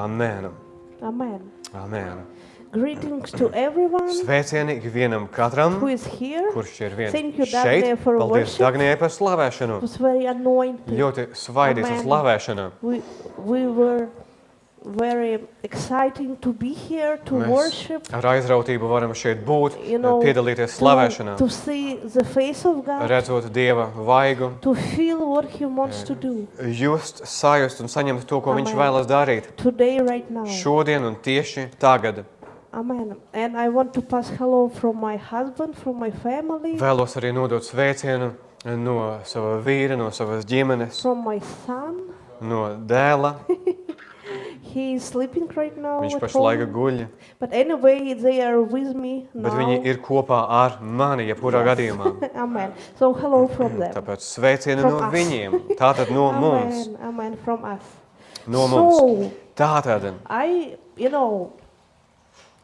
Amen. Amen. Amen. Greetings to everyone Sveicieni ikvienam katram, who is here. kurš ir vien Thank you, šeit. Dagnē, for Paldies worship. Dagnijai par slavēšanu. It was very anointed. Ļoti svaidīsa Amen. slavēšana. We were very exciting to be here to Mēs worship. ar aizrautību varam šeit būt, You know, piedalīties slavēšanā, to see the face of God, redzot Dieva vaigu, to feel what He wants to do just, sajust un saņemt to, ko Viņš Amen. vēlas darīt. today, right now. Šodien un tieši tagad. Amen. And I want to pass hello from my husband, from my family, Vēlos arī nodot sveicienu no sava vīra, no savas ģimenes, from my son. no dēla. He is sleeping right now Viņš at pašlaik home. guļ, But anyway, they are with me bet now. viņi ir kopā ar mani, jebkurā gadījumā. Amen. So hello from them. Tāpēc sveicieni From no us. viņiem, tātad no mums, Amen. Amen. From us. no mums. So Tātad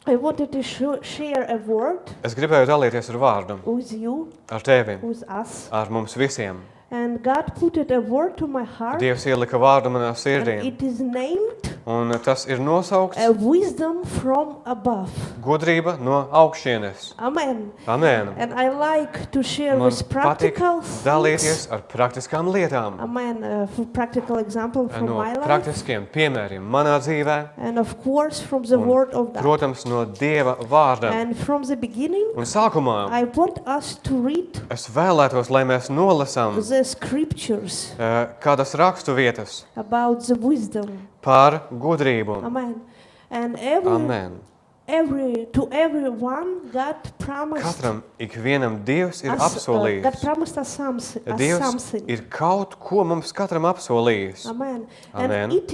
I wanted to share a word es gribēju dalīties ar vārdu, with you, ar tevi, with us. ar mums visiem. And God put a word to my heart. Dievs ielika vārdu manā And sirdī, it is named un tas ir nosaukts a wisdom from above. gudrība no augšienes. Amen. Amen. And I like to share Man with practical patīk things. dalīties ar praktiskām lietām, Amen. For practical example from no my life. praktiskiem piemēriem manā dzīvē, And of course from the Un, word of God. protams, no Dieva vārda. And from the beginning, Un sākumā I want us to read es vēlētos, lai mēs nolasām the scriptures kādas rakstu vietas about the wisdom. par gudrību. Amen. And Amen. to everyone, God promised Katram ikvienam Dievs ir God apsolījis. promised us something. Dievs ir kaut ko mums katram apsolījis. Amen. Amen. And it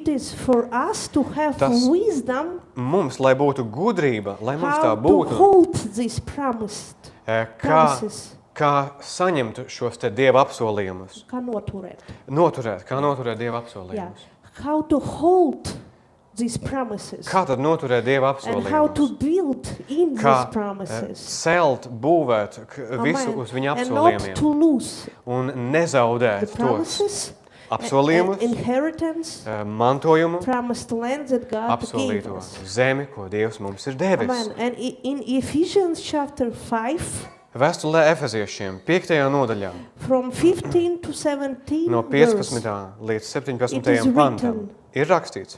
is for us to have Tas wisdom Mums, lai būtu gudrība, lai mums tā how to būtu, hold this promise. Promises. kā saņemt šos te Dieva apsolījumus. Kā noturēt. Kā noturēt Dieva Yeah. apsolījumus. How to hold these promises. Kā tad noturēt Dieva And how to apsolījumus? build in Kā these promises. celt, būvēt visu Amen. uz viņa And not to apsolījumiem lose un the nezaudēt tos promises, apsolījumus, inheritance, mantojumu, promised land that God gave apsolīto us. zemi, ko Dievs mums ir devis. Amen. And in Ephesians chapter 5, Vēstulē Efeziešiem 5. nodaļā from 15 to 17 no verse. 15. līdz It is 17. pantam written. ir rakstīts.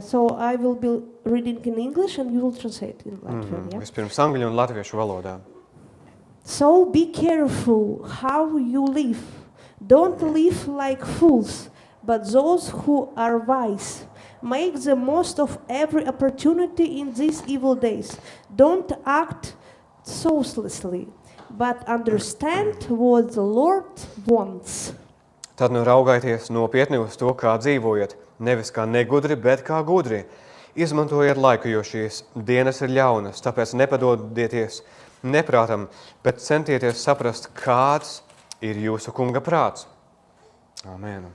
So I will be reading in English and you will translate in Latvian. Yeah? Vispirms angļu un latviešu valodā. So be careful how you live. Don't live like fools, but those who are wise. Make the most of every opportunity in these evil days. Don't act thoughtlessly, but understand what the Lord wants. Tad nu raugaities nopietni uz to, kā dzīvojat, nevis kā negudri, bet kā gudri. Izmantojiet laiku, jo šīs dienas ir ļaunas, tāpēc nepadodieties neprātam, bet centieties saprast, kāds ir jūsu kunga prāts. Amen.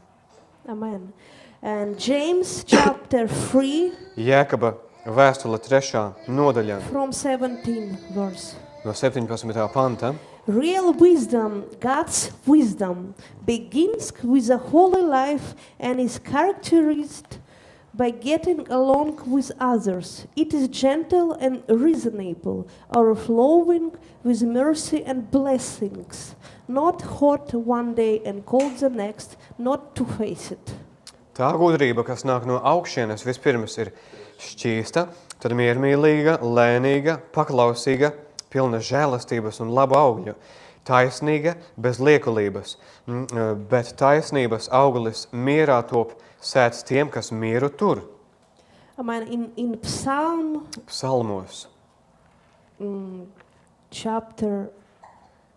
Amen. And James chapter 3 Jēkaba vēstule 3. nodaļā from 17 verse. no 17. panta. Real wisdom, God's wisdom, begins with a holy life and is characterized by getting along with others. It is gentle and reasonable, overflowing with mercy and blessings, not hot one day and cold the next, not two-faced. Tā gudrība, kas nāk no augšienes, vispirms ir šķīsta, tad miermīlīga, lēnīga, paklausīga, pilna žēlastības un labu augļu, taisnīga, bez liekulības, bet taisnības auglis mierā top sēts tiem, kas mieru tur. Amen. In Psalmos. Chapter,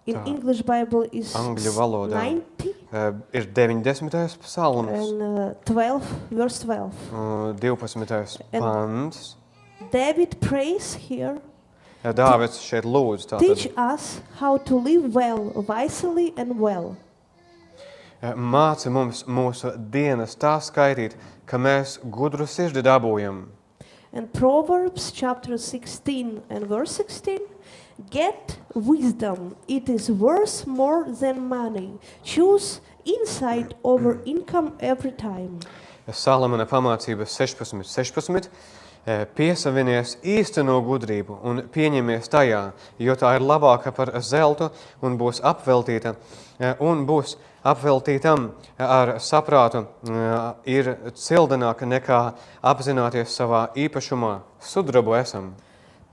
in Tā. English Bible is Angļu valodā. 90 Ir 90. psalms, and 12, verse 12. 12. And- pants. David prays here, Dāvids šeit lūdz teach tātad. us how to live well, wisely and well. Māci mums mūsu dienas tā skaitīt, ka mēs gudru sirdi dabūjam. And Proverbs chapter 16 and verse 16, get wisdom, it is worth more than money. Choose insight over income every time. Salamana pamācības 16:16. Piesavinies īsteno gudrību un pieņemies tajā, jo tā ir labāka par zeltu un būs apveltītam ar saprātu, ir cildenāka nekā apzināties savā īpašumā. Sudrabu esam.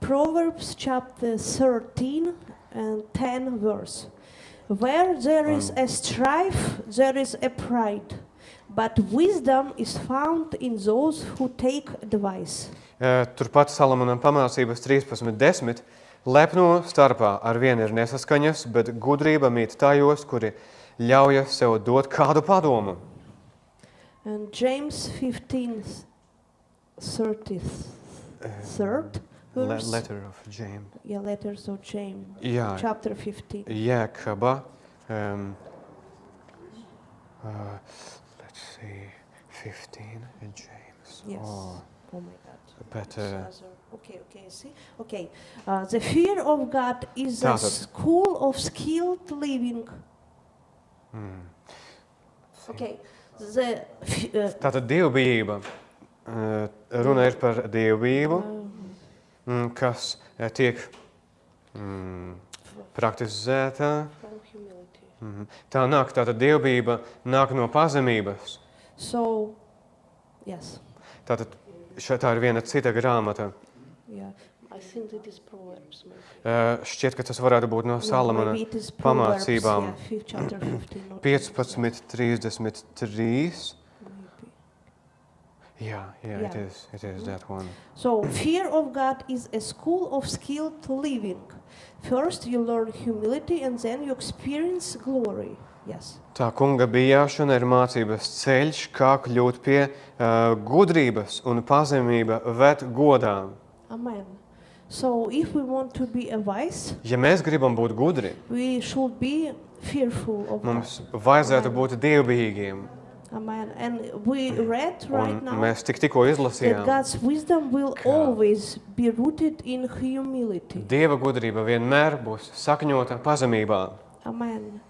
Proverbs chapter 13 and 10 verse. Where there is a strife, there is a pride, but wisdom is found in those who take advice. Turpat Salamonam pamācības 13:10. Lepno starpā ar vienu ir nesaskaņas, bet gudrība mīt tajos, kuri ļauj sev dot kādu padomu. And James 15:33 verse. Letter of James. Yeah, letters of James. Jā, Chapter 15. Jēkaba. Let's see, 15 in James. Yes. Oh, Oh my God. bet, Okay, see. Okay. The fear of God is a Tātad. school of skilled living. Okay. Tātad dievbijība. Runa ir par dievbijību, kas tiek praktizēta. From humility. Tā nāk, tātad dievbijība nāk no pazemības. So, yes. Tātad tā ir viena cita grāmata. Yeah. I think it is Proverbs. Maybe. Šķiet, ka tas varētu būt no Salamana Maybe it is Proverbs, pamācībām. yeah, chapter 15. not 15:33. maybe. Yeah, Yeah. it is that one. So, fear of God is a school of skilled living. First, you learn humility and then you experience glory. Yes. Tā kunga bijāšana ir mācības ceļš, kā kļūt pie gudrības un pazemība ved godā. Amen. So, if we want to be a wise, Ja mēs gribam būt gudri, we should be fearful of mums God. vajadzētu būt dievbijīgiem. Amen. And we read right Un now mēs tikko that izlasījām, God's wisdom will Kā? always be rooted in humility. Dieva gudrība vienmēr būs sakņota pazemībā. Amen.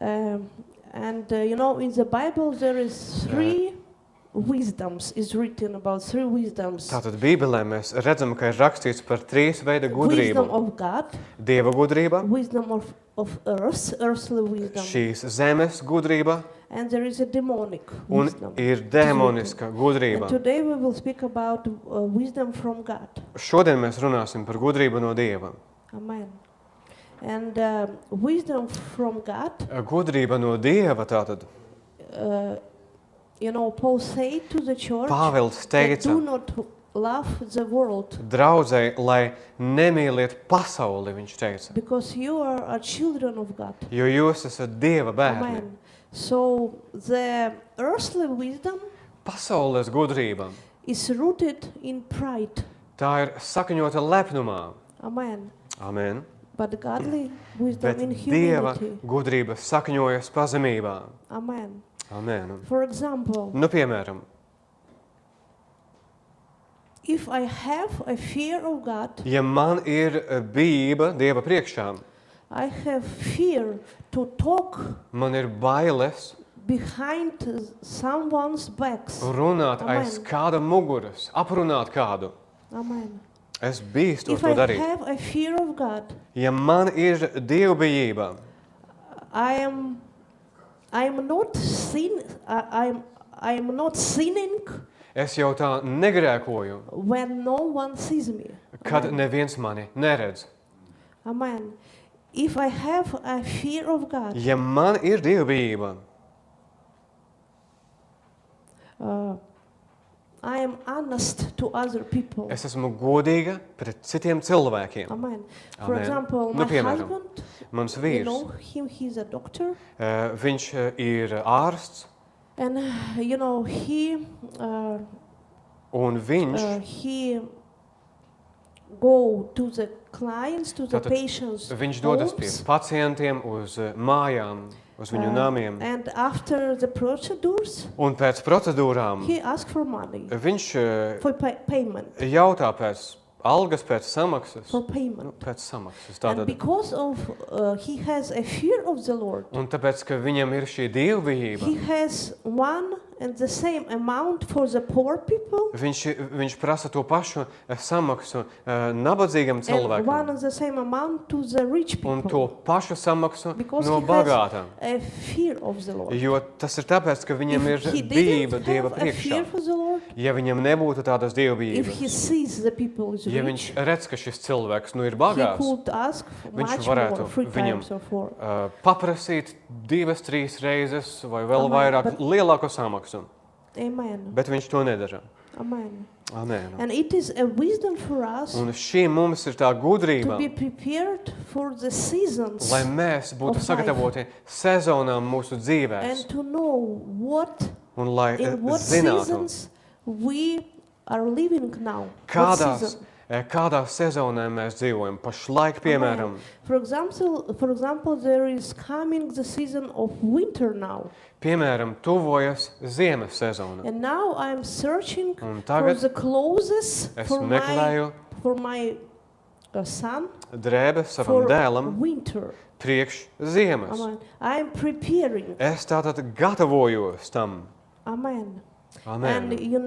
You know, in the Bible there is three wisdoms. Is written about three wisdoms. Tātad Bībelē mēs redzam, ka ir rakstīts par trīs veida Wisdom gudrību. of God, Dieva gudrība, wisdom of earth, earthly wisdom, šīs zemes gudrība and there is a demonic un wisdom. ir dēmoniska gudrība. And today we will speak about wisdom from God. Šodien mēs runāsim par gudrību no Dieva. Amen. And wisdom from God, Gudrība no Dieva tātad. you know, Paul said to the church Pāvils that teica do not love the world draudzei, lai nemīliet pasauli, viņš teica, because you are children of God. jo jūs esat Dieva bērni. Amen. So the earthly wisdom Pasaules gudrība, is rooted in pride. tā ir sakņota lepnumā. Amen. Amen. But godly wisdom Bet in Dieva humility. gudrība sakņojas pazemībā. Amen. Amen. For example, Nu, piemēram, if I have a fear of God, ja man ir bijība Dieva priekšā, I have fear to talk man ir bailes behind someone's backs. runāt Amen. aiz kāda muguras, aprunāt kādu. Amen. Es bīstu If to I darīt. have a fear of God, Ja man ir dievbijība, I am not sinning es jau tā negrēkoju, when no one sees me. kad Amen. neviens mani neredz. Amen. If I have a fear of God, Ja man ir dievbijība, I am honest to other people. es esmu godīga pret citiem cilvēkiem. Amen. For Amen. example, Nu, my piemēram, husband, Mans you vīrs, know him, he's a doctor. Viņš ir ārsts, And you know, un viņš he go to the clients, to the Tātad patients' Viņš dodas pie homes, pacientiem uz mājām, uz viņu namiem. and after the procedures, Un pēc procedūrām he asks for money, viņš for payment. jautā pēc algas pēc samaksas. for payment. Nu, pēc samaksas. And Tātad. because of he has a fear of the Lord, Un tāpēc, ka viņam ir šī dievbijība, he has one and the same amount for the poor people viņš prasa to pašu samaksu nabadzīgam and one cilvēkam. and the same amount to the rich Un people. to pašu samaksu Because no he bagātām. has a fear of the Lord. Jo tas ir tāpēc, ka viņam If ir he bijība didn't Dieva have a fear priekšā. for the Lord, Ja viņam nebūtu tādas if he dievbijības, sees the people is ja rich, viņš redz, ka šis cilvēks ir he bagāts, could ask viņš much varētu more, 3 viņam times or 4. paprasīt 2-3 reizes vai vēl Amen, vairāk bet- lielāku samaksu. Amen. Bet viņš to nedara. Amen. Amen. And it is a wisdom for us Un šī mums ir tā to gudrība, be prepared for the seasons lai mēs būtu of life. sagatavoti sezonām mūsu dzīvēs. and to know what Un lai in what zinātu, seasons we are living now. What kādās, season? kādā sezonā mēs dzīvojam. Pašlaik, piemēram, For example, there is coming the season of winter now. tuvojas ziemas sezona. And now I'm searching Un for tagad the clothes es for meklēju my son drēbes savam for dēlam winter. priekš ziemas. Amen. I'm preparing. Es tātad gatavojos tam. Amen. Amen. And you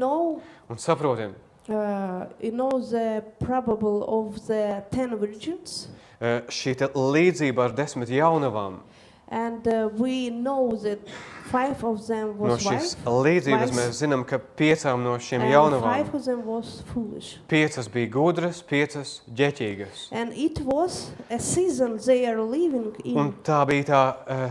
know the parable of the 10 virgins. Šī te līdzība ar 10 jaunavām. And we know that 5 of them No was šīs wise, līdzības wise, mēs zinām, ka 5 no šīm and jaunavām 5 of them was foolish. 5 bija gudras, 5 ģeķīgas. And it was a season they are living in. Un tā bija tā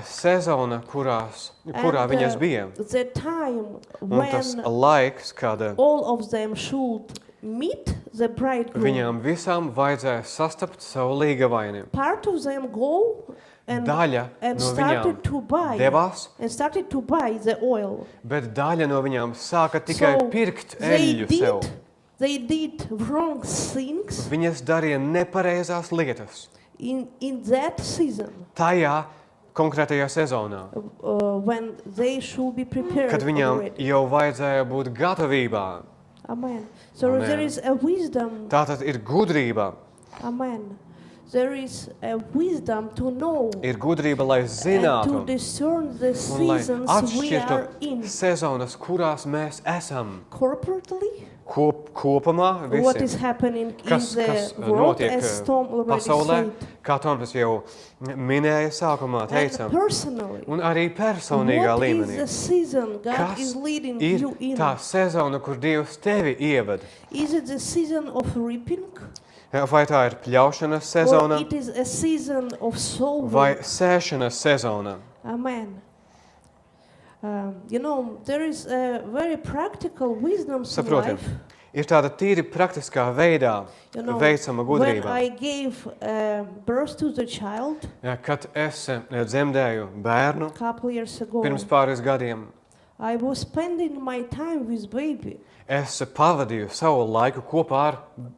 sezona, kurā And, viņas bija. The time Un tas when laiks, kad all of them should meet the bridegroom. viņām visām vajadzēja sastapt savu līgavaini. Part of them go and, Daļa and no viņām started to buy devās, and started to buy the oil. bet daļa no viņām sāka tikai So pirkt they eļļu sev. they did wrong things Viņas darīja nepareizās lietas. in that season Tajā konkrētajā sezonā, when they should be prepared kad viņām already. jau vajadzēja būt gatavībā. Amen. So Amen. there is a wisdom. Tātad ir gudrība. Amen. There is a wisdom to know Ir gudrība, lai and to zinātu discern the un lai seasons we atšķirtu are in sezonas, kurās mēs esam. corporately. Kopumā What is visi, happening kas in the world, notiek as Tom already pasaulē, said, kā Toms jau minēja sākumā, and teica, personally. un arī personīgā What is līmenī. the season God Kas is leading ir you in? tā sezona, kur Dievs tevi ieved? Is it the season of reaping, Vai tā ir pļaušanas or sezona it is a season of sowing? vai sēšanas sezona? Amen. You know, there is a very practical wisdom in Saprotiet, life. ir tāda tīri praktiskā veidā You know, veicama when gudrība. I gave birth to the child Ja, kad es dzemdēju bērnu a couple years ago, pirms pāris gadiem, I was spending my time with baby, es pavadīju savu laiku kopā ar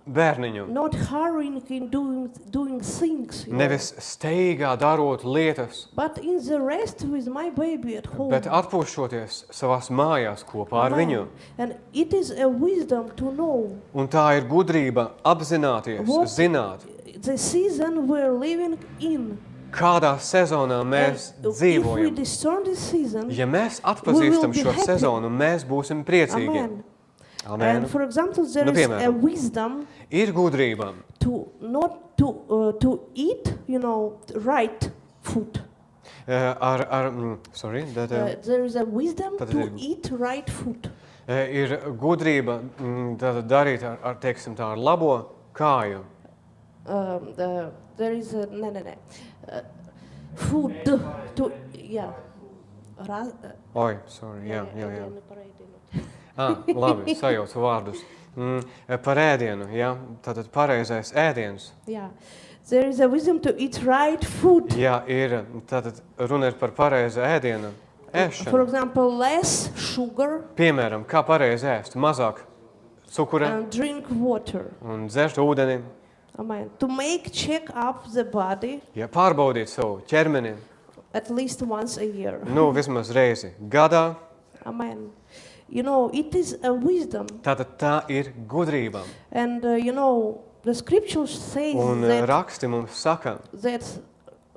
bērniņu. not hurrying in doing things, you know, Nevis steigā darot lietas, but in the rest with my baby at home. bet atpūšoties savās mājās kopā ar Amen. viņu. And it is a wisdom to know Un tā ir gudrība apzināties, What- zināt, the season we're living in. kādā sezonā mēs And if we dzīvojam. discern this season, Ja mēs atpazīstam be šo happy. sezonu, mēs būsim priecīgi. amen. Amen. And for example, there is piemēram. a wisdom Ir gudrība to not to eat, you know, right food. There is a wisdom Tad to ir- eat right food. ir gudrība tātad darīt teiksim tā, ar labo kāju. There is a food to Oi, sorry, jā. Labi, sajaucu vārdus. Par ēdienu, jā, tātad pareizais ēdiens. Yeah. There is a wisdom to eat right food. Jā, ir, tātad runa ir par pareizu ēdienu For ēšanu. example, less sugar Piemēram, kā pareizi ēst, mazāk cukura and drink water. un dzert ūdeni, Amen. To check up the body ja pārbaudīt savu ķermeni, at least once a year. vismaz reizi gadā, Amen. You know, it is a wisdom. tātad tā ir gudrība. And you know, the scripture says Un that raksti mums saka,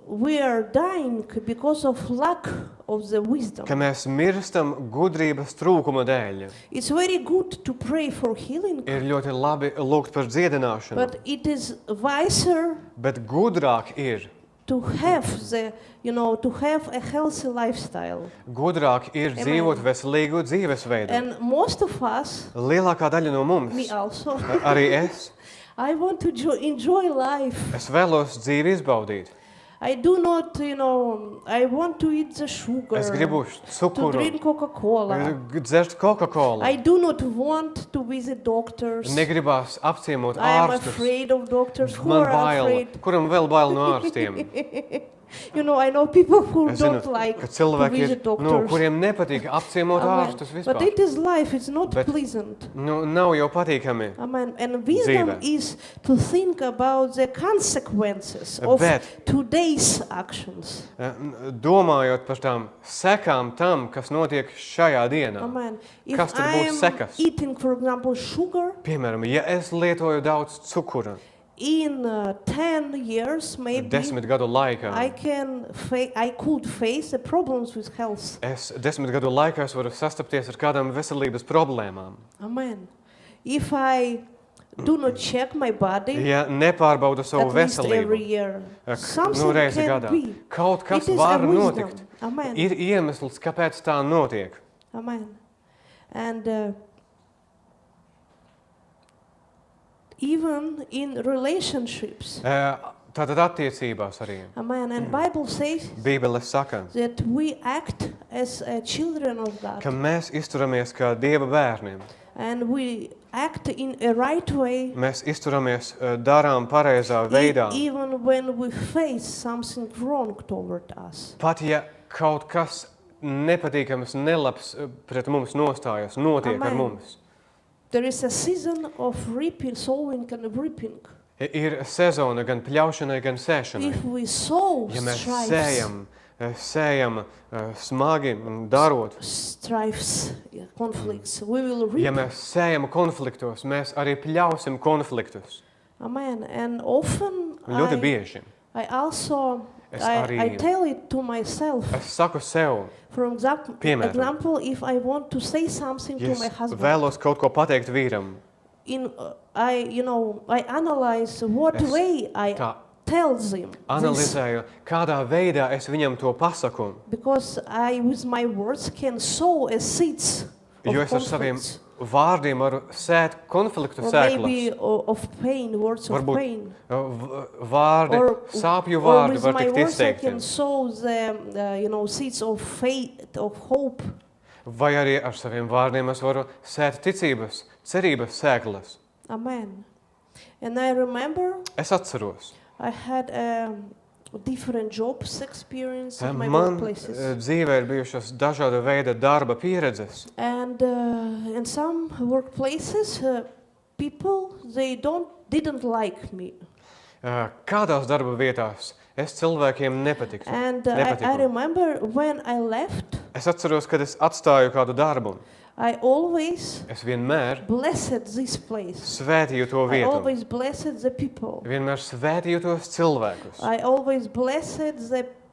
we are dying because of lack of the wisdom. ka mēs mirstam gudrības trūkuma dēļ. It's very good to pray for healing, Ir ļoti labi lūgt par dziedināšanu, but it is wiser bet gudrāk ir. to have to have a healthy lifestyle. Gudrāk ir Amen. dzīvot veselīgu dzīvesveidu. And most of us, Lielākā daļa no mums, me also, arī es, I want to enjoy life. es vēlos dzīvi izbaudīt. I do not, I want to eat the sugar, Es gribu to cukuru, drink Coca-Cola. dzert Coca-Cola. I do not want to visit doctors. Negribās apciemot I am ārstus. afraid of doctors. Who Man are bail. afraid? Kuram vēl bail no ārstiem? I know people who Es zinu, don't like ka to cilvēki ir, visit doctors. kuriem nepatīk apciemot Amen. ārstus But vispār. it is life, it's not Bet- pleasant. Nav jau patīkami. Amen. And wisdom Dzīve. is to think about the consequences of Bet- today's actions. Domājot par tām sekām tam, kas notiek šajā dienā. Amen. If Kas tad I būs am sekas? eating, for example, sugar, Piemēram, ja es lietoju daudz cukura in 10 years maybe 10 gadu laikā, I could face the problems with health. es 10 gadu laikā es varu sastapties ar kādām veselības problēmām. Amen. If I do not check my body Ja nepārbaudu savu at least every veselību, year, nu something reizi can gadā, be. kaut kas It is var a wisdom. notikt. Amen. Ir iemesls, kāpēc tā notiek. Amen. And even in relationships, Tātad attiecībās arī. amen. And Bible says Bībele saka, that we act as children of ka God, mēs izturamies kā Dieva bērniem. and we act in a right way, Mēs izturamies, darām pareizā veidā. even when we face something wrong toward us. Pat ja kaut kas nepatīkams, nelabs pret mums nostājas, notiek ar Amen. mums. There is a season of reaping, sowing and reaping. Ir sezona gan pļaušanai, gan sēšanai. If we sow Ja mēs strifes, sējam smagi darot, conflicts, we will reap. ja mēs sējam konfliktos, mēs arī pļausim konfliktus. Amen. And often Ļoti bieži. I also Es I arī- tell it to myself. Es saku sev, For Piemēram. example, if I want to say something ja to es my husband, vēlos kaut ko pateikt vīram, I analyze what Es way I tā tell them this, analizēju, kādā veidā es viņam to pasaku. because I, with my words, can sow a seeds of Jo es ar saviem conflicts, vārdiem varu sēt konfliktu or maybe sēklas. of pain, words of Varbūt pain. Vārdi, sāpju or vārdi with var my tikt words I izteikti. can sow the seeds of faith, of hope. Vai arī ar saviem vārdiem es varu sēt ticības, cerības sēklas. Amen. And I remember Es atceros, I had different jobs experience in my man workplaces. dzīvē ir bijušas dažāda veida darba pieredzes. And in some workplaces, people, they didn't like me. Kādās darba vietās es cilvēkiem nepatiktu. And I nepatiku. remember when I left, Es atceros, kad es atstāju kādu darbu. I always Es vienmēr blessed this place. svētīju to I vietu. always blessed the people. Vienmēr svētīju tos cilvēkus. I always blessed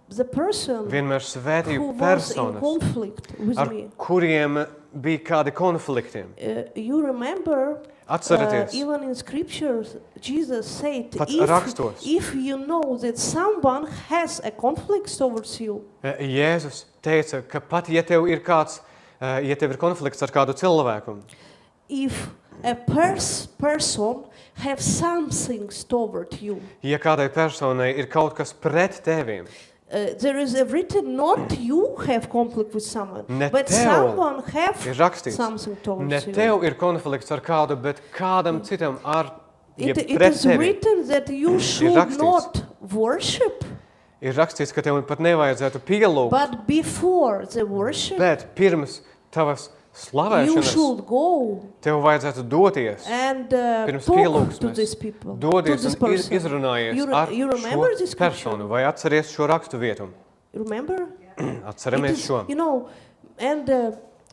the person Vienmēr who svētīju was in personas, conflict with ar me. kuriem bija kādi konflikti. You remember, Atcerieties, even in scriptures, Jesus said, Pat rakstos. if you know that someone has a conflict towards you, Jēzus teica, ka pat ja tev ir kāds, ja tev ir konflikts ar kādu cilvēku, if a person have something toward you, ja kādai personai ir kaut kas pret teviem, there is a written not you have conflict with someone, Ne but tev someone have ir rakstīts, something towards ne you. tev ir konflikts ar kādu, bet kādam citam It pret is tevi. written that you should rakstīts. not worship, Ir rakstīts, ka tev pat nevajadzētu pielūgt, but before the worship, bet pirms tavas you slavēšanas should go tev vajadzētu doties, and pirms talk to pielūgsmes, these people, to dodies this un person. izrunājies You ar remember this šo scripture? personu, vai atceries šo rakstu vietu? Remember? Atceramies šo. And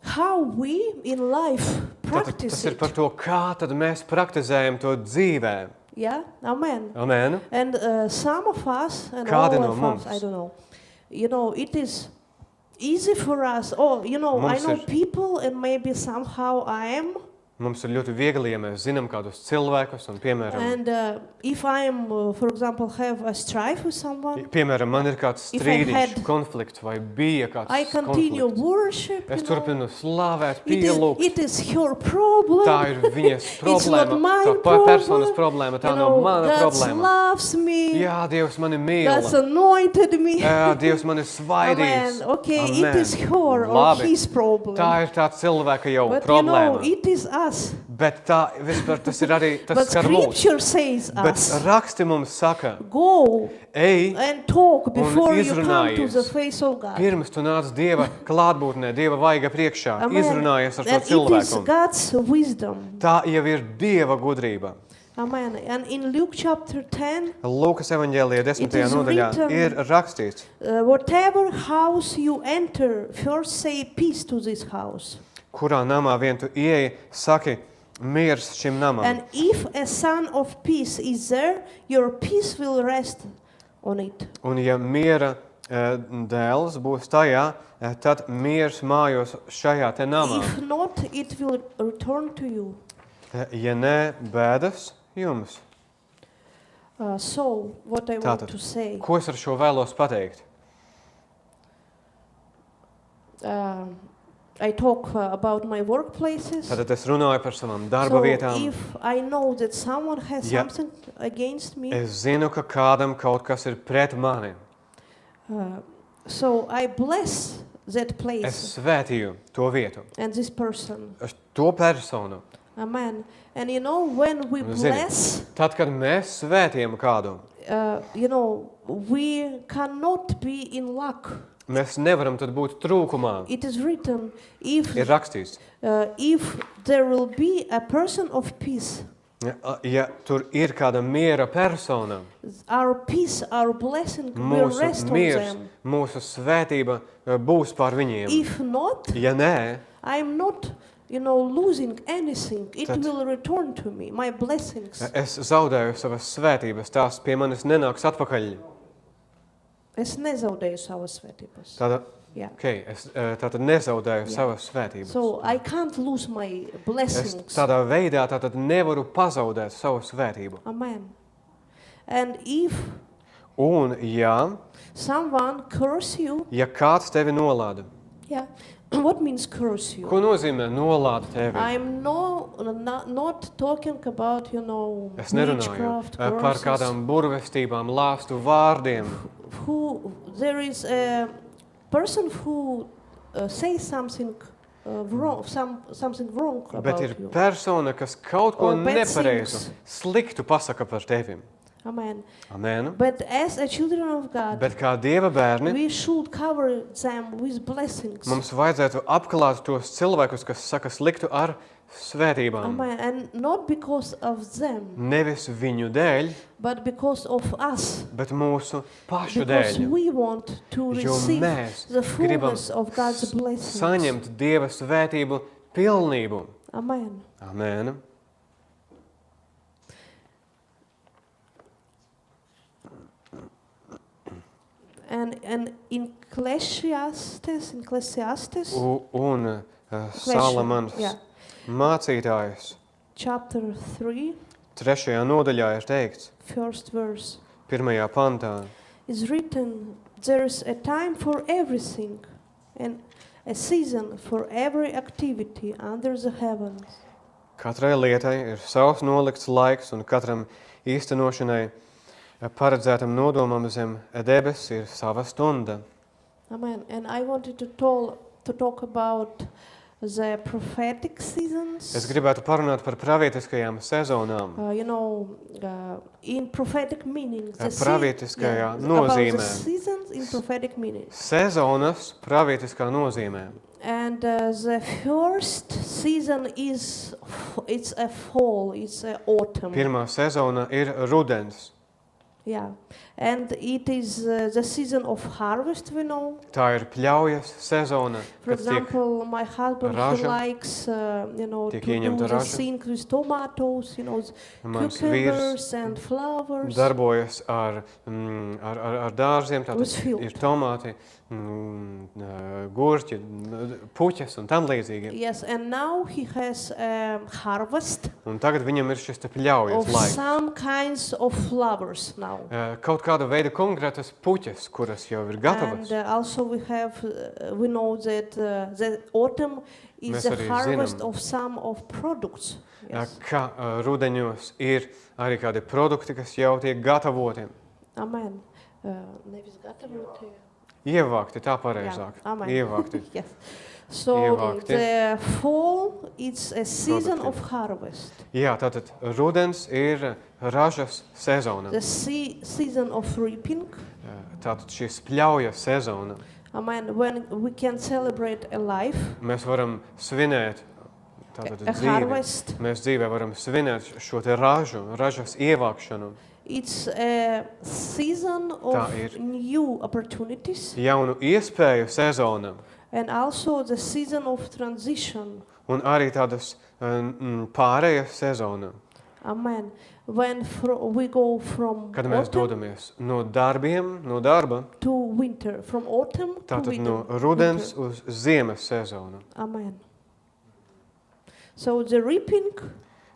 how we in life Tas practice ir it. par to, kā tad mēs praktizējam to dzīvē. Yeah, amen. Amen. And some of us, and Kādi all no of mums? us, I don't know, it is easy for us. Oh, I Mums know ir- people, and maybe somehow I am. Mums ir ļoti viegli, ja mēs zinām kādus cilvēkus, un, piemēram, And if I am, for example, have a strife with someone, man ir kāds If I strīdiņš, had- konflikts, vai bija kāds I continue konflikts. worship. Es you know. turpinu slavēt, It pielūgt. is her problem. Tā ir viņas It's not problēma, my tā problem. personas problēma, tā You nav know, mana God problēma. loves me. Jā, Dievs mani mīl. God's anointed me. Jā, Dievs mani Amen. svaidīs. Okay, Amen. it is her or Labi. his problem. Tā ir tā cilvēka jau But problēma. it is us. Bet tā, vispār tas ir arī, tas But skar mūs. scripture says Bet us. raksti mums saka, Go ej, and talk before you come to izrunājies. the face of God. pirms tu nāc Dieva klātbūtnē, Dieva vaiga priekšā, Amen. izrunājies ar And šo it is cilvēku. God's wisdom. Tā jau ir Dieva gudrība. Amen. And in Luke chapter 10, Lūkas evaņģēlijā 10. It is nodaļā written- ir rakstīts, whatever house you enter, first say peace to this house. kurā namā vien tu ieej, saki miers šim namam. And if a son of peace is there, your peace will rest on it. Un ja miera dēls būs tajā, tad miers mājos šajā te namā. If not, it will return to you. Ja nē, bēdas jums. So, what I want Tātad, to say, ko es ar šo vēlos pateikt? I talk about my workplaces. Tātad es runāju par savām darba So vietām. if I know that someone has Ja. something against me, Es zinu, ka kādam kaut kas ir pret mani. so I bless that place Es svētīju to vietu, and this person. to personu. Amen. And when we Un zini, bless, Tad, kad mēs svētījam kādu, we cannot be in lack. mēs nevaram tad būt trūkumā. It is written, if Ir rakstīts, there will be a person of peace, ja tur ir kāda miera persona, our peace, our blessing will mūsu rest on miers, them. mūsu svētība būs pār viņiem. If not, Ja nē, I'm not, losing anything. It Tad- will return to me, my blessings. es zaudēju savas svētības, tās pie manis nenāks atpakaļ. Es nezaudēju savas svētības. Tāda, Yeah. es tātad nezaudēju Jā. savas svētības. So I can't lose my Es blessings. tādā veidā tātad nevaru pazaudēt savu svētību. Amen. And if Un, ja someone curse you, kāds tevi nolāda, yeah, what means curse you? ko nozīmē nolāda tevi? I'm not talking about, Es nerunāju witchcraft, par curses. kādām burvestībām, lāstu vārdiem. There is a person who says something wrong, something wrong Bet about ir you. persona, kas kaut ko Or bad nepareizu, things. sliktu pasaka par tevi. Amen. Amen. But as a children of God, Bet kā Dieva bērni, we should cover them with blessings. mums vajadzētu apklāt tos cilvēkus, kas saka sliktu ar svētībām. Amen. And not because of them, Nevis viņu dēļ, but because of us. bet mūsu pašu Because dēļ. we want to Jo receive mēs the gribam fullness of God's blessings. saņemt Dieva svētību pilnību. Amen. Amen. And in Ecclesiastes, Un Salamans yeah, mācītājs chapter 3, 3. nodaļā ir teikts, first verse, 1. pantā, is written, there is a time for everything and a season for every activity under the heavens. katrai lietai ir savs nolikts laiks un katram īstenošanai paredzētam nodomam zem debes ir sava stunda. Amen. And I wanted to talk about the prophetic seasons. Es gribētu parunāt par pravietiskajām sezonām. In prophetic meaning. Pravietiskajā About the nozīmē. seasons in prophetic meaning. Sezonas pravietiskā nozīmē. And the first season it's a fall, it's a autumn. Pirmā sezona ir rudens. Yeah, and it is the season of harvest, we know. Tā ir pļaujas sezona, For kad tiek example, my husband, he raža, likes, to tiek do ieņemta the raža. thing with tomatoes, mans cucumbers vīrs and flowers. darbojas ar dārziem, With tātad field. ir tomāti, gurķi, puķes un tam līdzīgi. Yes, and now he has harvest Un tagad viņam ir šis te pļaujas of laiks. some kinds of flowers now. Kaut kāda veida konkrētas puķes, kuras jau ir gatavas. And also we know that the autumn is Mēs the arī harvest zinām. of some of products. Yes. Ka rudeņos ir arī kādi produkti, kas jau tiek gatavoti. Amen. Nevis gatavoti. Ievākti, tā pareizāk. Yeah, amen. Ievākti. Yes. So Ievākti. the fall is a season Produkti. of harvest. Jā, tātad rudens ir ražas sezona. The season of reaping. Tātad šis pļaujas sezona. Amen. When we can celebrate a life, Mēs varam svinēt tātad a dzīvi. harvest. Mēs dzīvē varam svinēt šo te ražas ievākšanu, It's a season of Tā ir. new opportunities jaunu iespēju sezona and also the season of transition. un arī tādas pārējas sezona, Amen. When we go from kad mēs autumn dodamies no darba, to winter, from autumn to tātad winter. no rudens uz ziemas sezonu. Amen. So the reaping,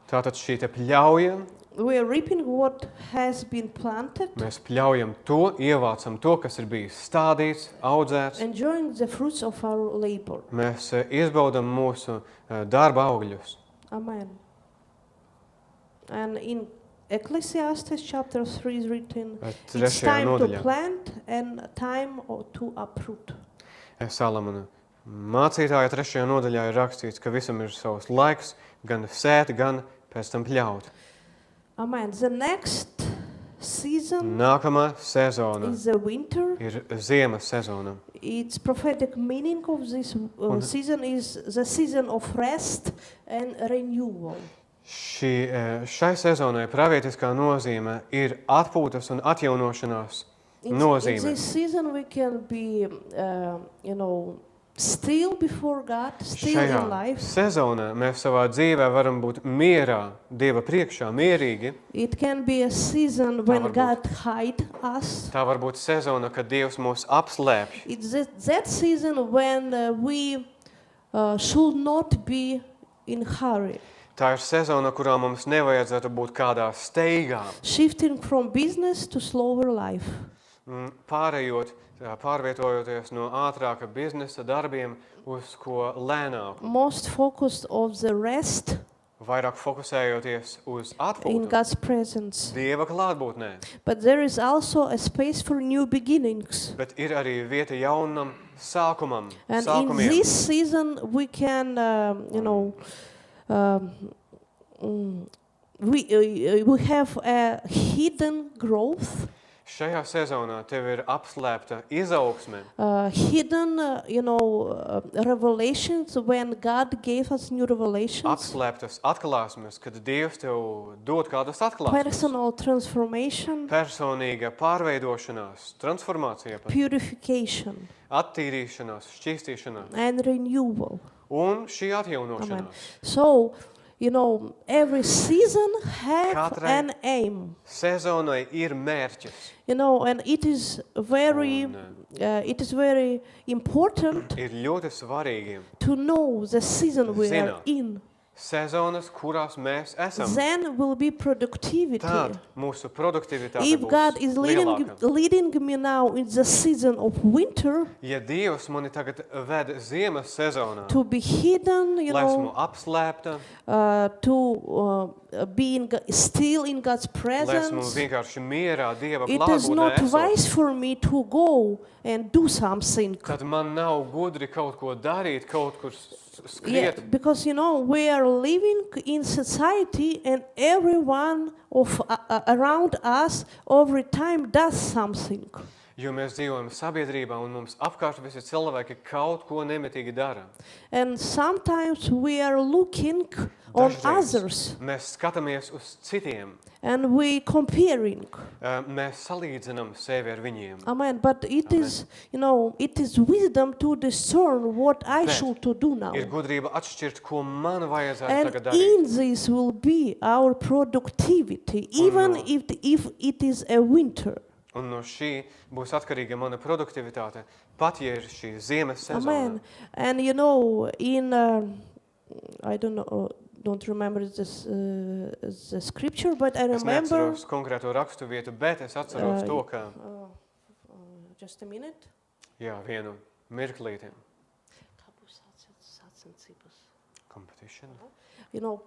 Tātad šī te pļauja, we are reaping what has been planted, mēs pļaujam to, ievācam to, kas ir bijis stādīts, audzēts. enjoying the fruits of our labor. Mēs izbaudam mūsu darba augļus. Amen. And in Ecclesiastes chapter 3 is written, it's Trešajā time to nodaļā. plant and time to uproot. Salamana mācītāja 3. nodaļā ir rakstīts, ka visam ir savs laiks, gan sēt, gan pēc tam pļaut. Amen. The next season Nākamā sezona is the winter. ir ziemas sezona. Its prophetic meaning of this season is the season of rest and renewal. Šai sezonai pravietiskā nozīme ir atpūtas un atjaunošanās In nozīme. this season we can be, still before God, still Šajā in life. sezonā mēs savā dzīvē varam būt mierā, Dieva priekšā, mierīgi. It can be a season when var būt. God hide us. Tā var būt sezona, kad Dievs mūs apslēpj. It's that season when we should not be in hurry. Tā ir sezona, kurā mums nevajadzētu būt kādā steigā, Shifting from business to slower life. pārvietojoties no ātrāka biznesa darbiem uz ko lēnāku, Most focused on the rest vairāk fokusējoties uz in atpūtu, God's presence. Dieva klātbūtnē. But there is also a space for new beginnings. Bet ir arī vieta jaunam sākumam, And in sākumiem. this season we can, we have a hidden growth, Šajā sezonā tev ir apslēpta izaugsme, hidden, revelations when God gave us new revelations, apslēptas atklāsmes, kad Dievs tev dod kādas atklāsmes. personal transformation, Personīga pārveidošanās, transformācija, purification, attīrīšanās, šķīstīšanās and renewal. un šī Amen. atjaunošanās. So, every season have Katrai- an aim. Sezonai ir mērķis. And it is very, Un, important Ir ļoti svarīgi to know the season we are Zināt. in. sezonas, kurās mēs esam. Then will be productivity. Tad mūsu produktivitāte If būs God is lielāka. leading me now in the season of winter Ja Dievs mani tagad ved ziemas sezonā, to be hidden, lai esmu apslēpta, to be still in God's lai esmu presence, vienkārši mierā Dieva it is klātbūtnē not esot, wise for me to go and do something. tad man nav gudri kaut ko darīt, kaut kur Yeah, skriet. because we are living in society and everyone around us every time does something. Jo mēs dzīvojam sabiedrībā un mums apkārt visi cilvēki kaut ko nemitīgi dara. And sometimes we are looking on Dažreiz others, mēs skatāmies uz citiem, and we comparing. mēs salīdzinām sevi ar viņiem. Amen. But it is, it is wisdom to discern what I Bet should to do now. Ir gudrība atšķirt, ko man vajadzētu And tagad darīt. in this will be our productivity, even if it is a winter. Un no šī būs atkarīga mana produktivitāte, pat ja ir šī ziemas sezona. Amen. And in I don't remember this the scripture, but I Es remember. neatceros konkrēto rakstu vietu, bet es atceros to, ka Just a minute. jā, vienu mirklīti. Competition.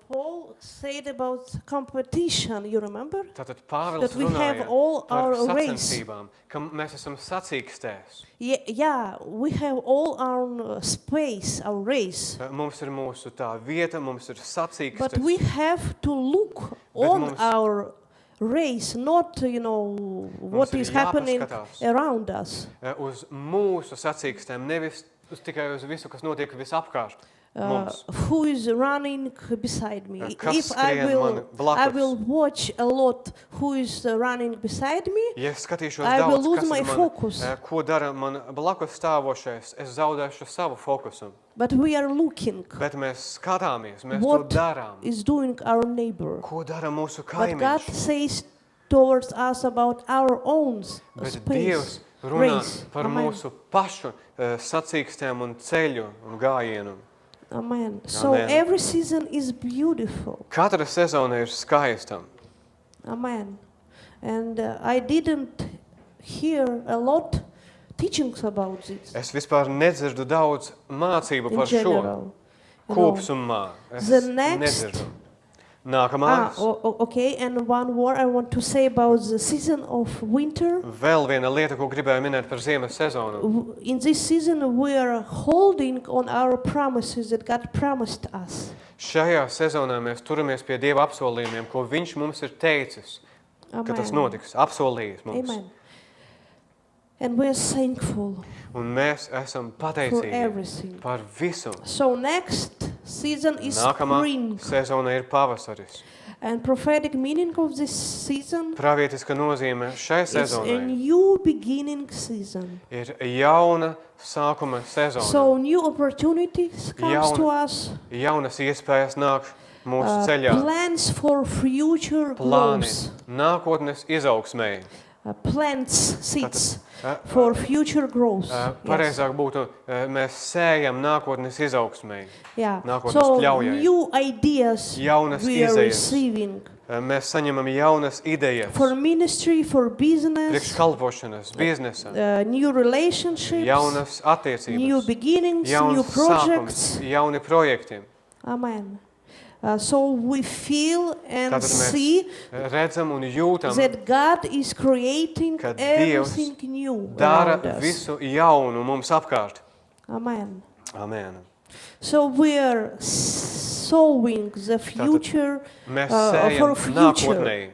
Paul said about competition. You remember? Tātad Pāvils That we have runāja all par our race. sacensībām, ka mēs esam sacīkstēs. Yeah, we have all our space, our race. Mums ir mūsu tā vieta, mums ir But sacīkstes. we have to look on mums- our race, not what ir is happening jāpaskatās. around us. Uz mūsu sacīkstēm, nevis tikai uz visu, kas notiek visapkārt mums. Who is running beside me? Kas If I skrien will, man blakus? I will watch a lot who is running beside me. Ja es skatīšos I will daudz, lose kas my ir man, focus. Ko dara man blakus stāvošais, es zaudēšu savu fokusu. But we are looking Bet mēs skatāmies, mēs what to darām. is doing our neighbor. Ko dara mūsu But God kaimiņš? says towards us about our own Bet space, Dievs runā race. par Amen. mūsu pašu sacīkstēm un ceļu un gājienu. Amen. So Amen. every season is beautiful. Katra sezona ir skaista. Amen. And I didn't hear a lot teachings about this Es vispār nedzirdu daudz mācību in par šo general. You know. kopsumā. Es The next- nedzirdu. Nākamā. Okay. And one more I want to say about the season of winter. Vēl viena lieta, ko gribēju minēt par ziemas sezonu. In this season, we are holding on our promises that God promised us. Šajā sezonā mēs turamies pie Dieva apsolījumiem, ko Viņš mums ir teicis, ka tas notiks, apsolījis mums. Amen. And we are thankful Un mēs esam for pateicīgi everything. par visu. So next season is Nākamā spring. sezona ir pavasaris. And prophetic meaning of this season Pravietiska nozīme šai is a sezonai new beginning season. ir jauna sākuma sezona. So new opportunities comes to us. Jaunas iespējas nāk mūsu ceļā. Plans for future Plāni growth. nākotnes izaugsmēji. Plants, seeds Uh, for future growth. Yes. Pareizāk būtu, mēs sējam nākotnes izaugsmēji. Yeah. nākotnes So pļaujai. new ideas Jaunas we are izējas. receiving Mēs saņemam jaunas idejas. for ministry, for Priekš business, kalpošanas, biznesa, new relationships, jaunas new attiecības, beginnings, new jaunas projects. sākums, jauni projekti. Amen. So we feel and Tātad mēs see redzam un jūtam, that God is creating ka Dievs everything new dara around us. visu jaunu mums apkārt. Amen. Amen. So we are sowing the future Mēs for sējam future. nākotnēji.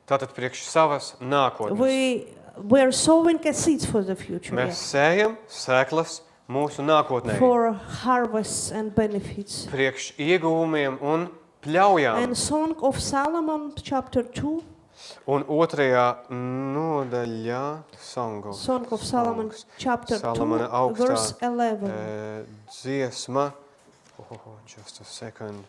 Tātad priekš savas nākotnes. We are sowing a seeds for the future. Mēs sējam sēklas mūsu nākotnē. For harvests and benefits. Priekš ieguvumiem un pļaujām. And Song of Solomon, chapter 2. Un otrajā nodaļā Song of Solomon, chapter 2, Salamana augstā verse 11. dziesma. Just a second.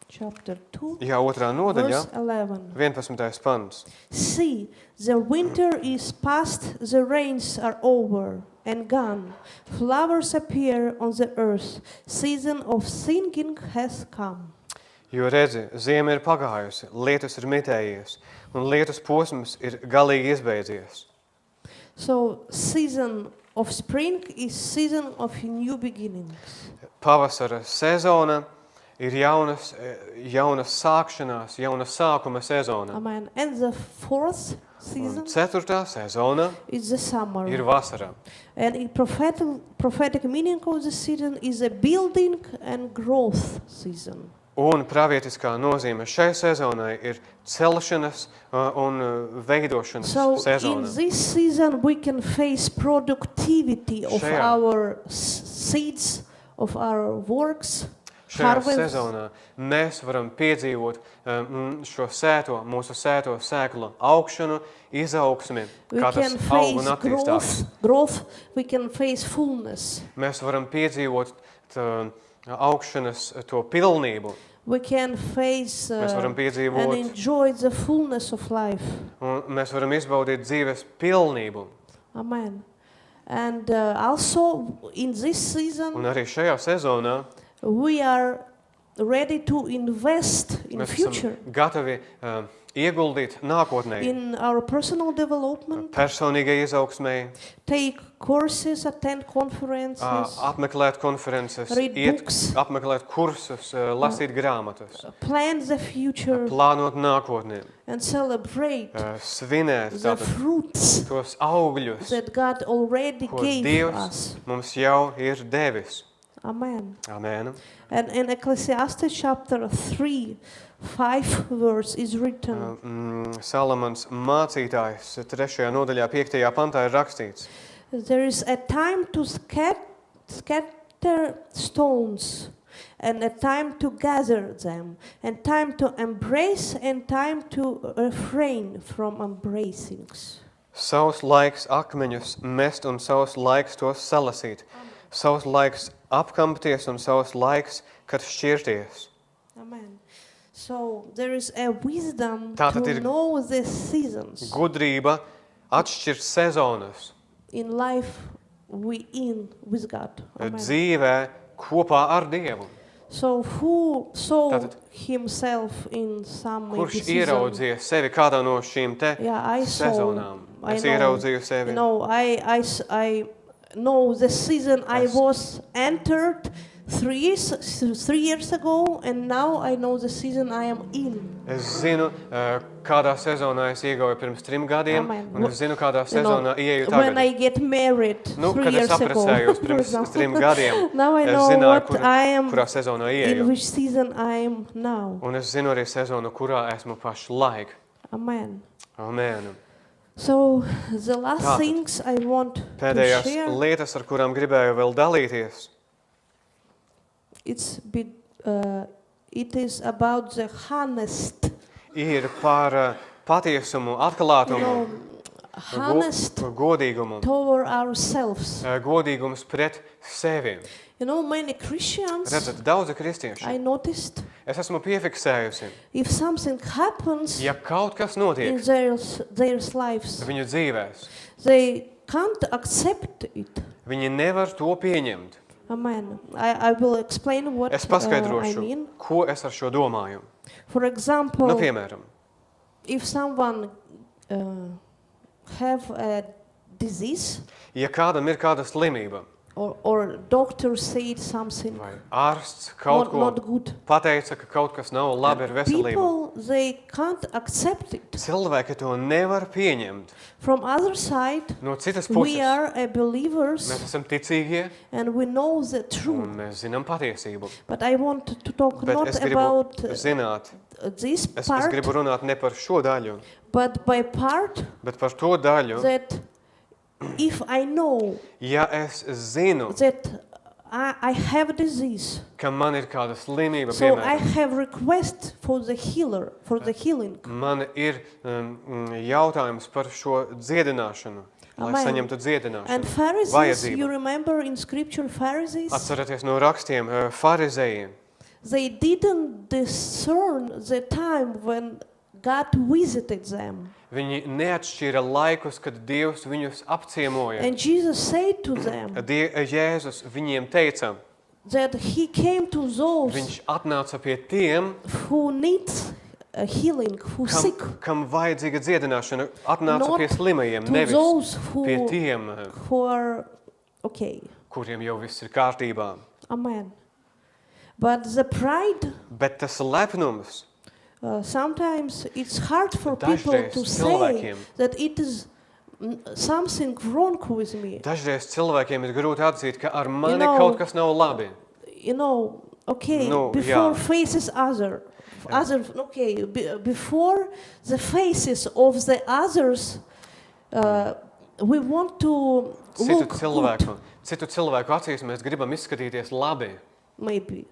Chapter 2, Jā, otrā nodaļā, verse 11. 11. pants. See, the winter is past, the rains are over and gone. Flowers appear on the earth. Season of singing has come. Jo redzi, ziema ir pagājusi, lietus ir mitējies, un lietus posms ir galīgi izbeidzies. So, season of spring is season of new beginnings. Pavasara sezona ir jaunas sākšanās, jauna sākuma sezona. Amen. And the fourth Un season ceturtā sezona is the summer. ir vasara. And in prophetic meaning of the season is a building and growth season. Un pravietiskā nozīme šai sezonai ir celšanas un veidošanas So in sezona. this season we can face productivity of Šajā. our seeds, of our works. šajā harvest. sezonā mēs varam piedzīvot šo mūsu sēto sēklu augšanu, izaugsmi, We kā tas can aug un face attīstās. growth, we can face fullness. Mēs varam piedzīvot augšanas to pilnību, We can face mēs varam and piedzīvot, enjoy the fullness of life. un mēs varam izbaudīt dzīves pilnību. Amen. And also in this season, Un arī šajā sezonā we are ready to invest in mēs future, esam gatavi ieguldīt nākotnē, in our personal development, personīgai izaugsmē, take courses, attend conferences, apmeklēt konferences, read books, apmeklēt kursus, lasīt grāmatas, plan the future, plānot nākotnē, and celebrate svinēt the tātad fruits tos augļus, that God already ko gave Dievs us. mums jau ir devis. Amen. Amen. And in Ecclesiastes chapter 3, 5 verse is written, Salamans mācītājs 3. nodaļā 5. pantā ir rakstīts: there is a time to scatter stones, and a time to gather them, and time to embrace, and time to refrain from embracing. Savs laiks akmeņus mest un savs laiks tos salasīt. Savs laiks apkampties un savs laiks, kad šķirties. Amen. So there is a wisdom Tātad to ir know the seasons Gudrība atšķirt sezonas in life we in with God. Amen. dzīvē kopā ar Dievu. So who saw Tātad- himself in some maybe Kurš season? ieraudzīja sevi kādā no šīm te Yeah, I saw. sezonām? I Es know. ieraudzīju sevi. You know, I know the season I Es- was entered 3 years ago, and now I know the season I am in. Es zinu, kādā sezonā es iegāju pirms 3 gadiem, Amen. un es zinu, kādā You know, sezonā ieeju when tagad. I get married Nu, 3 kad es years ago, apprecējos for pirms example. 3 gadiem, Now I es know zināju, what I am, kurā sezonā in ieeju. which season I am now. Un es zinu arī sezonu, kurā esmu pašlaik. Amen. Amen. So the last Tātad, things I want to Pēdējās share, lietas, ar kurām gribēju vēl dalīties, it is about the honest, ir par patiesumu, you atklātumu, know, honest godīgumu, toward ourselves. godīgums pret sevi. You know, many Christians, Redzat, daudzi kristieši, I noticed, es esmu piefiksējusi, if something happens ja kaut kas in notiek their lives, viņu dzīvēs, they can't accept it. viņi nevar to pieņemt. Amen. I will explain what Es I paskaidrošu, mean. ko es ar šo domāju. For example, Nu, piemēram, if someone have a disease, ja kādam ir kāda slimība, or doctor said something vai ārsts kaut ko not good, pateica, ka kaut kas nav labi ar veselību, people, they can't accept it. cilvēki to nevar pieņemt. From other side, No citas we puses, are a believers mēs esam ticīgie and we know the truth. un mēs zinām patiesību. But I want to talk Bet not es gribu about zināt, this es part, gribu runāt ne par šo daļu, but by part bet par to daļu, that if I know ja es zinu, that I have disease, ka man ir kāda slimība, so I piemēram, have request for the healer, for the healing. man ir jautājums par šo dziedināšanu, lai Amen. saņemtu And dziedināšanu. Pharisees, Vajadzība. you remember in scripture, Pharisees, Atcerieties no rakstiem, farizēji, they didn't discern the time when God visited them. viņi neatšķīra laikus, kad Dievs viņus apciemoja. And Jesus said to them Jēzus viņiem teica, that he came to those viņš atnāca pie tiem, who need a healing, who sick, kam vajadzīga dziedināšana, atnāca Not pie slimajiem, to nevis those pie who, tiem, who are okay. kuriem jau viss ir kārtībā. Amen. But the pride, Bet tas lepnums, sometimes it's hard for people Dažreiz to say cilvēkiem- that it is something wrong with me. dažreiz cilvēkiem ir grūti atzīt, ka ar mani know, kaut kas nav labi. You know, okay, No, before jā. faces before the faces of the others, we want to look good, Citu cilvēku acīs mēs gribam izskatīties labi. maybe.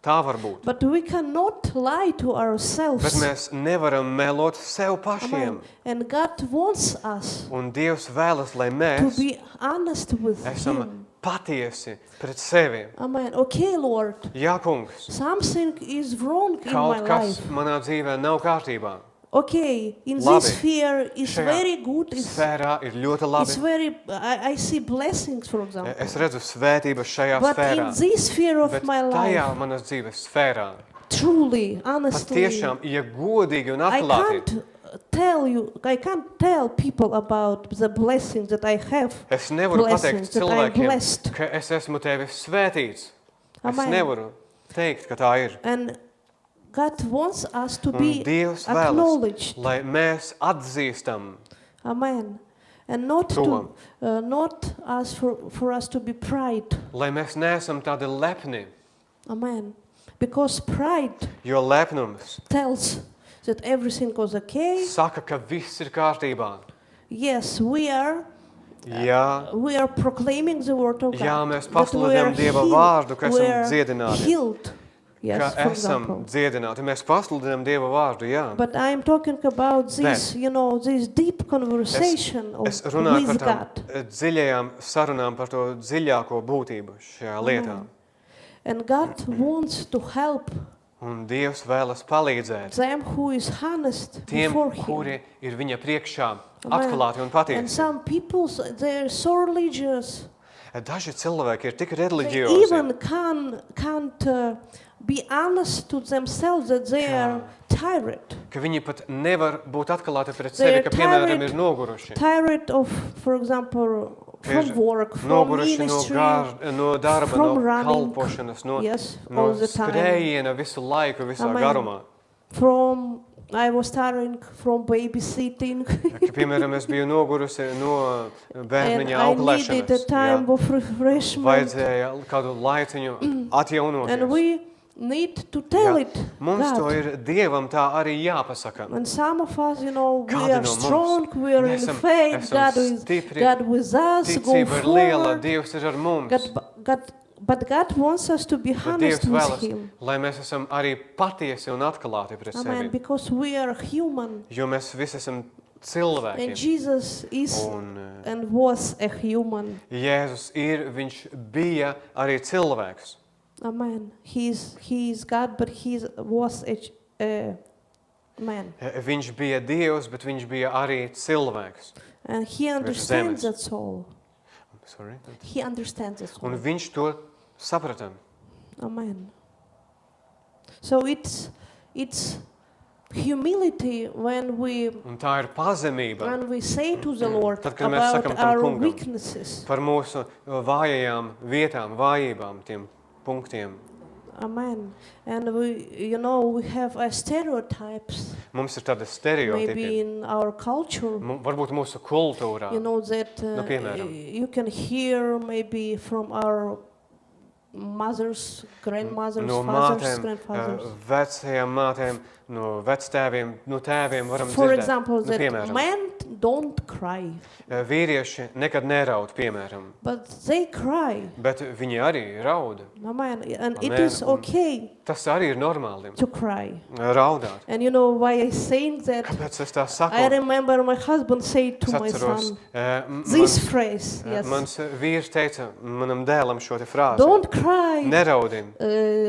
Tā var būt. But we cannot lie to Bet ourselves. mēs nevaram melot sev pašiem. Amen. And God wants us Un Dievs vēlas, lai to mēs be honest with esam Him. patiesi pret sevi. Amen. Okay, Lord, Jā, kungs, something is wrong in my kaut kas life. manā dzīvē nav kārtībā. Okay, in Labi. this sphere is Šajā very good. Sfērā ir ļoti It's labi. very. I see blessings, for example. Es redzu svētības šajā But sfērā. in this sphere of Bet my tajā life, manas dzīves sfērā, truly, honestly, patiešām, ja godīgi un I atklāti, can't tell people about the blessings that I have. es nevaru pateikt Blessings that I'm cilvēkiem, blessed. ka es esmu tevi svētīts. Es Amen. nevaru teikt, ka tā ir. And God wants us to Un be Dievs vēlas, acknowledged. lai mēs atzīstam Amen. And not To. not us for us to be pride. lai mēs neesam tādi lepni, Amen. Because pride jo lepnums tells that everything goes okay. saka, ka viss ir kārtībā. Yes, we are proclaiming the word of God. Jā, mēs that we pasludinām are Dieva healed. vārdu, ka esam We are dziedināti. healed. Yes, Ka for esam example. dziedināti. Mēs pasludinām Dieva vārdu, jā. But I'm talking about this, this deep conversation Es runāju par with tām God. dziļajām sarunām par to dziļāko būtību šajā lietā. And God wants to help Un Dievs vēlas palīdzēt them who is honest tiem, before Him. kuri ir viņa priekšā Amen. atklāti un And patiesi. some people, they're so religious. Daži cilvēki ir tik They reliģiozi, even can't be honest to themselves that they are tired. ka viņi pat nevar būt atklāti pret They sevi, are ka, piemēram, tired. ir noguruši. Tired of, for example, from Ir work, from Noguruši ministry. no darba, no from running. kalpošanas, Yes, no all the time. skrējiena visu laiku, visā Amen. garumā. I was tiring from babysitting. Ka, piemēram, es biju nogurusi no And bērniņa I needed a auklēšanas. time of refreshment. Vajadzēja kādu laiciņu atjaunoties. And we need to tell it Mums to God. ir Dievam tā arī jāpasaka. And some of us, we Kādi are no mums? strong, we are in Esam- faith, esam God is stipri, God with us, go Ticība ir liela, forward. Dievs ir ar mums. But God wants us to be Bet honest Dievs with vēlas, Him. lai mēs esam arī patiesi un atklāti pret Amen. sevi. Because we are human. Jo mēs visi esam And cilvēki. Jesus is Un and was a human. Jēzus viņš bija arī cilvēks. Amen. He is God, but he was a man. Viņš bija Dievs, bet viņš bija arī cilvēks. And he understands that soul. Sorry. He understands that soul. Un viņš to saprata. Amen. So it's humility when Un tā ir pazemība we say to the Lord Tad, kad mēs sakam about tam our kungam. weaknesses. par mūsu vājajām vietām, vājībām, tiem punktiem. Amen. And we have stereotypes Mums ir tādi maybe stereotipi. in our culture. Varbūt mūsu kultūrā. That piemēram. you can hear maybe from our mothers, grandmothers, No fathers, mātēm, grandfathers. vecajām mātēm, no vectēviem, no tēviem varam For dzirdēt. example, that piemēram, men don't cry, vīrieši nekad neraud, piemēram, but they cry. bet viņi arī raud. Amen. And it Amen. is okay Tas arī ir normāli, to cry. raudāt. And why I saying that? Kāpēc es tā saku? I remember my husband said to Es my atceros, son this phrase. Yes. mans vīrs teica manam dēlam šo te frāzi. Don't cry. Neraudim.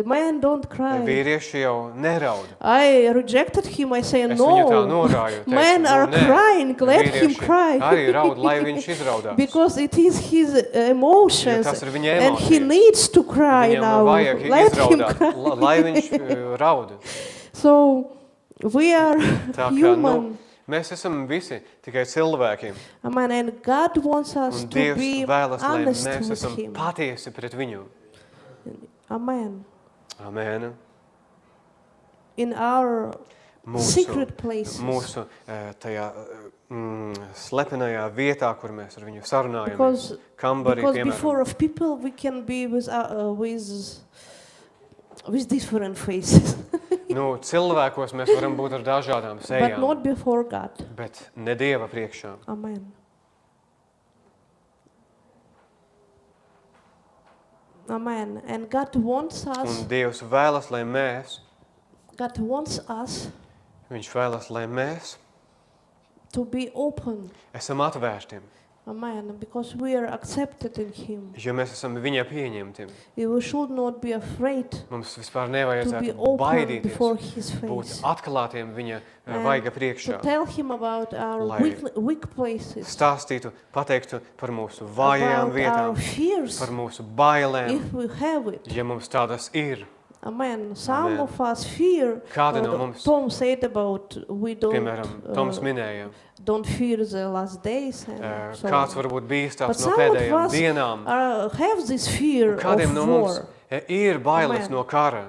Men don't cry. Vīrieši jau neraud. I rejected him. I say Es viņu tā no. norāju. Men are crying. Let him Vīrieši cry. arī raud, lai viņš izraudās. Because it is his emotions. Jo tas ir viņa And he emocijas. needs to cry Viņam now. vajag Let him izraudāt, cry. lai viņš raud. So we are Tā kā, human. mēs esam visi tikai cilvēki. Amen. And God wants us Un to Dievs be vēlas, lai honest mēs with esam him. patiesi pret viņu. Amen. Amen. In our secret places. Mūsu tajā slepenajā vietā, kur mēs ar viņu sarunājamies. Because Kambarī, before piemēram. of people we can be with different faces. Cilvēkos mēs varam būt ar dažādām But sejām, not before God. bet ne Dieva priekšā. Amen. Amen. And God wants Un us, Dievs vēlas, lai mēs, God wants us Viņš vēlas, lai mēs to be open. esam atvērti, Amen. Because we are accepted in Him. jo mēs esam Viņa pieņemti. We should not be afraid Mums vispār to be nevajadzētu open before baidīties, His būt face. atklātiem Viņa And vaiga to priekšā. tell Him about our Lai weak places, Stāstītu, pateiktu par mūsu vājām about our vietām, fears, par mūsu bailēm, if we have it. ja mums tādas ir. Amen. Some Amen. of us fear. Kādi no mums, Tom said about we piemēram, Toms minēja, don't fear the last days. And so kāds on. varbūt bīstās But no some of pēdējām us dienām. Have this fear Kādiem no of mums war, ir bailes Amen. no kara.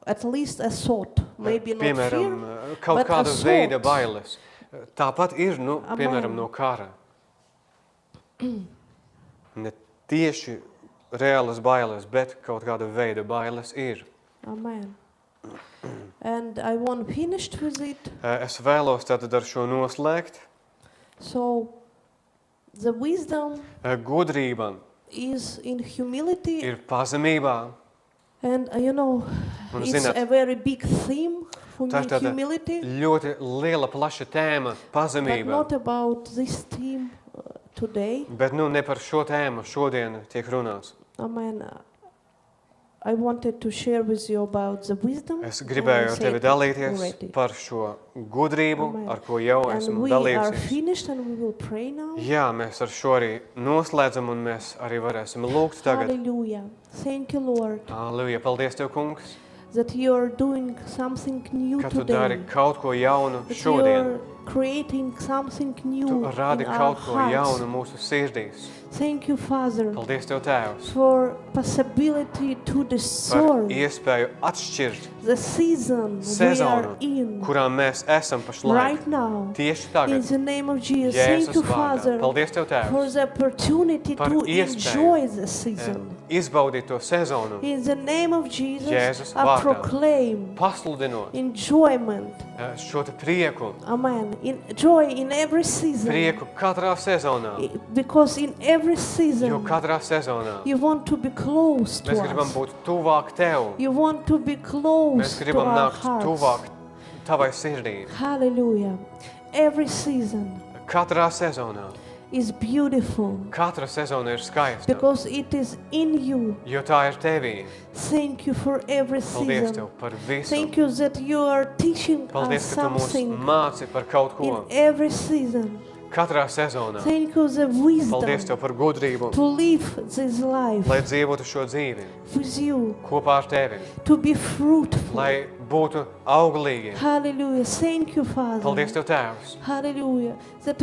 at least a thought, maybe not Piemēram, fear. kaut but kāda a veida thought. bailes. Tāpat ir, piemēram, Amen. no kara. Ne tieši reālas bailes, bet kaut kāda veida bailes ir. Amen. And I want finished with it. Es vēlos tātad ar šo noslēgt. So the wisdom Gudrība is in humility, ir pazemībā. and you know, Un it's zināt, a very big theme for tā me, ir tāda humility, ļoti liela, plaša tēma, but pazemība. not about this theme today. Bet ne par šo tēmu šodien tiek runāts. Amen. I wanted to share with you about the wisdom. Es gribēju ar tevi dalīties par šo gudrību, Amen. ar ko jau And esmu we are dalījusies. finished and we will pray now. Jā, mēs ar šo arī noslēdzam un mēs arī varēsim lūgt tagad. Hallelujah. Thank you, Lord, Halleluja, paldies Tev, kungs, that you are doing something new ka Tu dari today. kaut ko jaunu That you šodien. are creating something Tu new rādi in our kaut ko hearts. jaunu mūsu sirdīs. Thank you, Father, Paldies Tev, Tēvs, for possibility to par discern iespēju atšķirt the season we sezonu, are in kurā mēs esam pašlaik. right now. Tieši In tagad, the name of Jesus, thank Jēzus you, vārdā. Father, Paldies Tev, for Tēvs, the opportunity par to iespēju, enjoy the season. izbaudīt to sezonu, In the name of Jesus, Jēzus I vārdā. proclaim pasludinot enjoyment. šo te prieku, Amen. In joy in every season. prieku katrā sezonā, Because in every jo season, katrā sezonā you want to be close to mēs gribam us. būt tuvāk Tev, You want to be mēs close to gribam our nākt hearts. tuvāk Tavai sirdī. Hallelujah. Every season Katrā sezonā, is beautiful katra sezona ir skaista, because it is in you. jo tā ir Tevī. Thank you for every Paldies season. Tev par visu. Thank you that you are teaching us Paldies, ka Tu mūs something māci par kaut in ko. every season. Katrā sezonā. Thank you the Paldies wisdom Tev par gudrību, to live this life lai dzīvotu šo dzīvi with you, kopā ar Tevi, to be fruitful. lai būtu auglīgi. Hallelujah. Thank you, Father. Paldies Tev, Tēvs, Hallelujah. That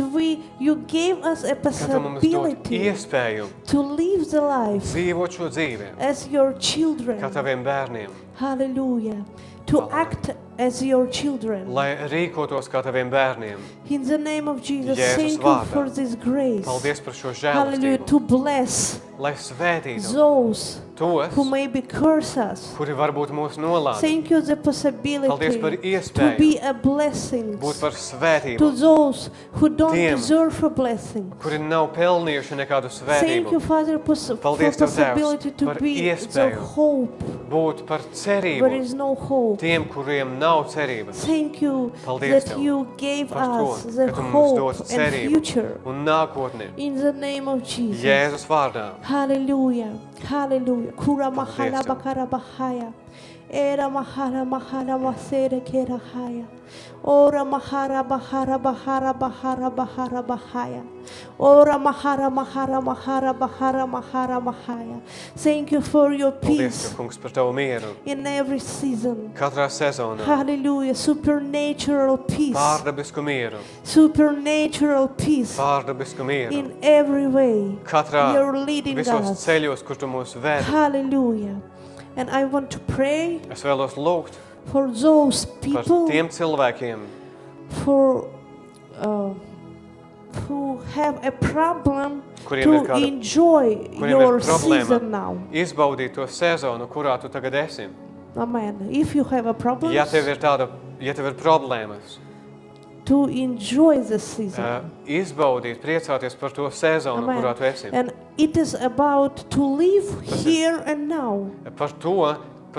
you gave us a ka Tu mums dod possibility iespēju to live the life dzīvot šo dzīvi as your children. kā Taviem bērniem, Hallelujah. To act as your children. lai rīkotos kā Taviem bērniem. In the name of Jesus, Jēzus thank you vārdā. for this grace. Paldies par šo Hallelujah. žēlastību, To bless lai svētītu those tos, who maybe curse us. kuri varbūt mūs nolādē. Thank you the possibility Paldies par to iespēju be a blessing būt par to svētību, those who don't Tiem, deserve a blessing. kuri nav pelnījuši nekādu Thank you, svētību, Father, for Paldies Tev, Tēvs, possibility to par be the iespēju hope būt par where cerību is no hope. tiem, kuriem nav cerības. Thank you Paldies that Tev you gave par us to, the ka Tu mums hope dod and cerību future. un nākotni. In the name of Jesus. Jēzus vārdā. Hallelujah. Hallelujah. Kura mahala Tev. bakara bahaya. Era mahara mahara masere kera haya. Ora mahara bahara bahara bahara bahara bahaya. Ora mahara mahara mahara bahara mahara mahaya. Thank you for your Paldies peace Tev, kungs, par Tavu mieru. in every season. Katrā sezonā Hallelujah. Supernatural peace. pārdabisku mieru, Supernatural peace pārdabisku mieru. in every way. Katrā You're leading visos us. ceļos, kur Tu mūs vedi. Hallelujah. And I want to pray Es vēlos lūgt for those par people tiem cilvēkiem, for who have a problem kuriem to ir kāda enjoy kuriem your ir problēma season now. izbaudīt to sezonu, kurā Tu tagad esi. Amen. If you have a problem Ja tev ir problēmas, to enjoy the season. izbaudīt, priecāties par to sezonu, Amen. kurā Tu esi. And It is about to live here and now. Par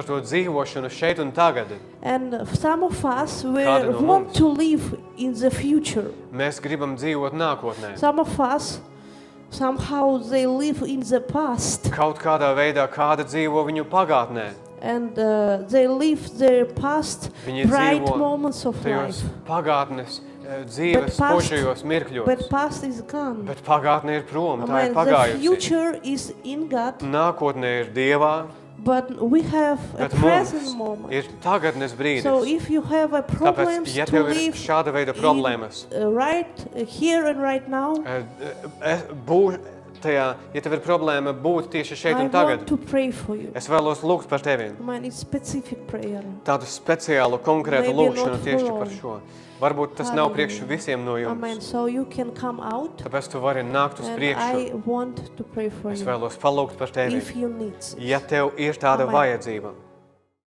to dzīvošanu šeit un tagad. And some of us Kāda no want mums? to live in the future. Mēs gribam dzīvot nākotnē. Some of us, somehow they live in the past. Kaut kādā veidā kāda dzīvo viņu pagātnē. And they live their past Viņi bright dzīvo moments of tajos life. pagātnes dzīves spožajos mirkļos. But past is gone. Bet pagātne ir prom, tā ir The pagājusi. future is in God, Nākotnē ir Dievā, but we have a bet present mums moment. ir tagadnes brīdis. So if you have a problem Tāpēc, ja to tev ir live šāda veida problēmas, here and right now, ja tev ir problēma būt tieši šeit I un tagad, want to pray for you. es vēlos lūgt par tevi. Mine is specific prayer. Tādu speciālu, konkrētu Maybe lūgšanu not tieši for par all. šo. Varbūt tas nav priekš Hallelujah. visiem no Amen. jums. So you can come out, Tāpēc tu vari nākt uz and priekšu. I want to pray for Es you vēlos palūgt par tevi. if you need it. Ja tev ir tāda Amen. vajadzība,